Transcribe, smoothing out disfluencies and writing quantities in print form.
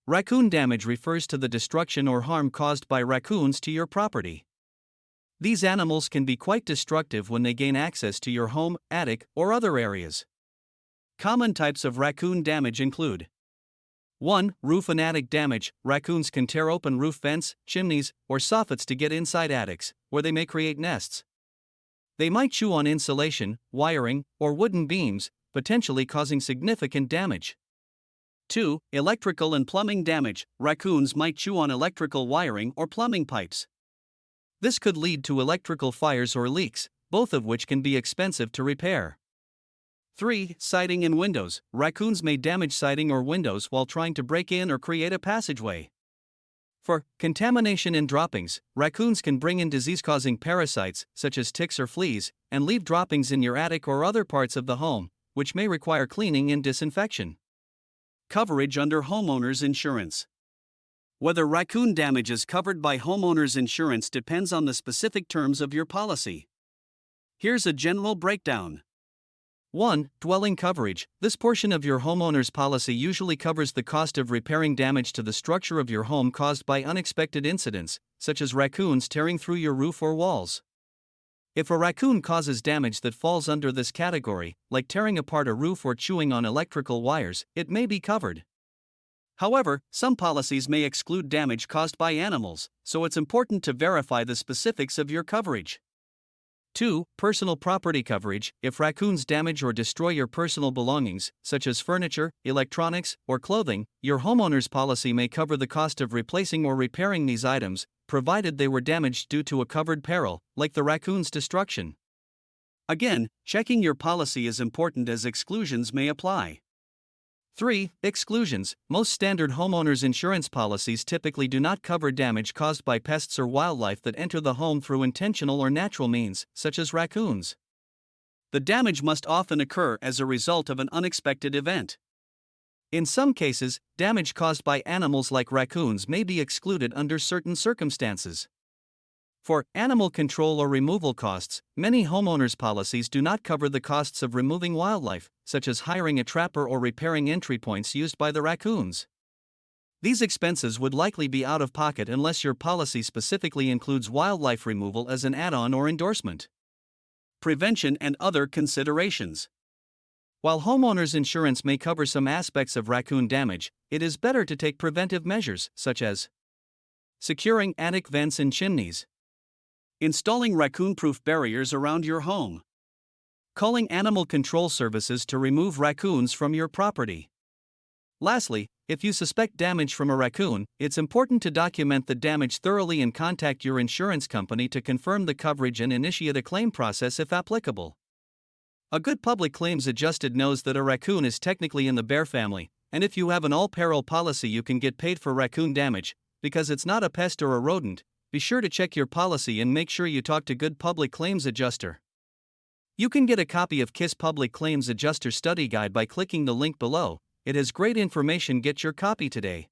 Raccoon damage refers to the destruction or harm caused by raccoons to your property. These animals can be quite destructive when they gain access to your home, attic, or other areas. Common types of raccoon damage include 1. Roof and attic damage. Raccoons can tear open roof vents, chimneys, or soffits to get inside attics, where they may create nests. They might chew on insulation, wiring, or wooden beams, potentially causing significant damage. 2. Electrical and plumbing damage. Raccoons might chew on electrical wiring or plumbing pipes. This could lead to electrical fires or leaks, both of which can be expensive to repair. 3. Siding and windows. Raccoons may damage siding or windows while trying to break in or create a passageway. 4. Contamination and droppings. Raccoons can bring in disease-causing parasites, such as ticks or fleas, and leave droppings in your attic or other parts of the home, which may require cleaning and disinfection. Coverage under homeowners insurance. Whether raccoon damage is covered by homeowners insurance depends on the specific terms of your policy. Here's a general breakdown. 1. Dwelling coverage. This portion of your homeowner's policy usually covers the cost of repairing damage to the structure of your home caused by unexpected incidents, such as raccoons tearing through your roof or walls. If a raccoon causes damage that falls under this category, like tearing apart a roof or chewing on electrical wires, it may be covered. However, some policies may exclude damage caused by animals, so it's important to verify the specifics of your coverage. 2. Personal property coverage. If raccoons damage or destroy your personal belongings, such as furniture, electronics, or clothing, your homeowner's policy may cover the cost of replacing or repairing these items, provided they were damaged due to a covered peril, like the raccoon's destruction. Again, checking your policy is important as exclusions may apply. 3. Exclusions. Most standard homeowners insurance policies typically do not cover damage caused by pests or wildlife that enter the home through intentional or natural means, such as raccoons. The damage must often occur as a result of an unexpected event. In some cases, damage caused by animals like raccoons may be excluded under certain circumstances. For animal control or removal costs, many homeowners' policies do not cover the costs of removing wildlife, such as hiring a trapper or repairing entry points used by the raccoons. These expenses would likely be out of pocket unless your policy specifically includes wildlife removal as an add-on or endorsement. Prevention and other considerations. While homeowners insurance may cover some aspects of raccoon damage, it is better to take preventive measures, such as securing attic vents and chimneys, installing raccoon-proof barriers around your home, calling animal control services to remove raccoons from your property. Lastly, if you suspect damage from a raccoon, it's important to document the damage thoroughly and contact your insurance company to confirm the coverage and initiate a claim process if applicable. A good public claims adjuster knows that a raccoon is technically in the bear family, and if you have an all-peril policy you can get paid for raccoon damage, because it's not a pest or a rodent. Be sure to check your policy and make sure you talk to good public claims adjuster. You can get a copy of KISS Public Claims Adjuster Study Guide by clicking the link below. It has great information. Get your copy today.